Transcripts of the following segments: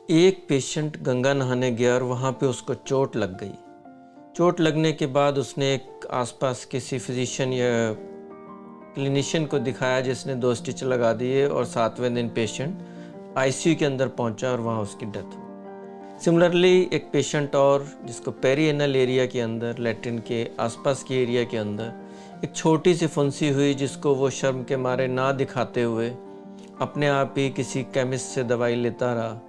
एक पेशेंट गंगा नहाने गया और वहाँ पे उसको चोट लग गई। चोट लगने के बाद उसने एक आसपास किसी फिजिशियन या क्लिनिशियन को दिखाया जिसने 2 स्टिच लगा दिए और 7वें दिन पेशेंट आईसीयू के अंदर पहुंचा और वहाँ उसकी डेथ हो। सिमिलरली एक पेशेंट और जिसको पेरिएनल एरिया के अंदर लैट्रिन के आसपास के एरिया के अंदर एक छोटी सी फुंसी हुई, जिसको वो शर्म के मारे ना दिखाते हुए अपने आप ही किसी केमिस्ट से दवाई लेता रहा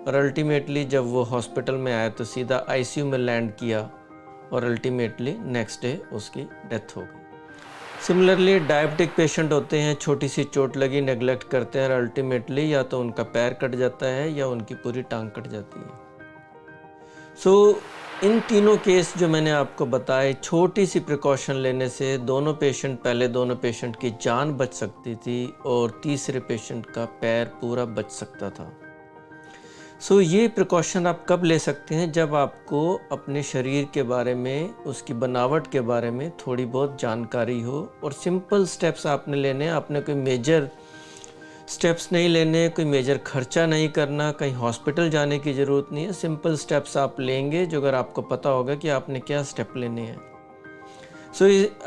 और अल्टीमेटली जब वो हॉस्पिटल में आया तो सीधा आईसीयू में लैंड किया और अल्टीमेटली नेक्स्ट डे उसकी डेथ हो गई। सिमिलरली डायबिटिक पेशेंट होते हैं, छोटी सी चोट लगी नेग्लेक्ट करते हैं और अल्टीमेटली या तो उनका पैर कट जाता है या उनकी पूरी टांग कट जाती है। इन तीनों केस जो मैंने आपको बताए, छोटी सी प्रिकॉशन लेने से दोनों पेशेंट की जान बच सकती थी और तीसरे पेशेंट का पैर पूरा बच सकता था। ये प्रिकॉशन आप कब ले सकते हैं? जब आपको अपने शरीर के बारे में, उसकी बनावट के बारे में थोड़ी बहुत जानकारी हो और सिंपल स्टेप्स आपने लेने। आपने कोई मेजर स्टेप्स नहीं लेने, कोई मेजर खर्चा नहीं करना, कहीं हॉस्पिटल जाने की ज़रूरत नहीं है। सिंपल स्टेप्स आप लेंगे जो अगर आपको पता होगा कि आपने क्या स्टेप लेने हैं।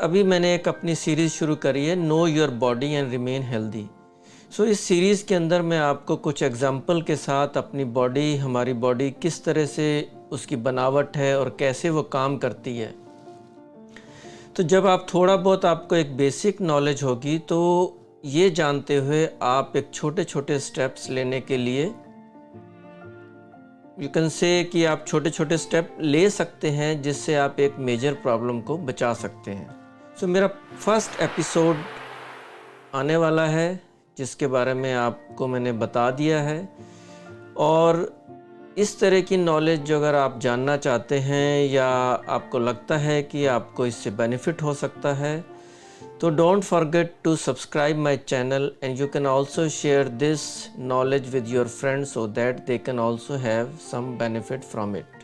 अभी मैंने एक अपनी सीरीज़ शुरू करी है, know your body and remain healthy. इस सीरीज़ के अंदर मैं आपको कुछ एग्जाम्पल के साथ अपनी बॉडी, हमारी बॉडी किस तरह से उसकी बनावट है और कैसे वो काम करती है। तो जब आप थोड़ा बहुत आपको एक बेसिक नॉलेज होगी तो ये जानते हुए आप एक छोटे छोटे स्टेप्स लेने के लिए यू कैन से कि आप छोटे छोटे स्टेप ले सकते हैं जिससे आप एक मेजर प्रॉब्लम को बचा सकते हैं। मेरा फर्स्ट एपिसोड आने वाला है जिसके बारे में आपको मैंने बता दिया है, और इस तरह की नॉलेज जो अगर आप जानना चाहते हैं या आपको लगता है कि आपको इससे बेनिफिट हो सकता है तो don't forget to subscribe my channel and you can also share this knowledge with your friends so that they can also have some benefit from it.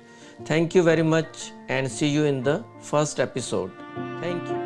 Thank you very much and see you in the first episode. Thank you.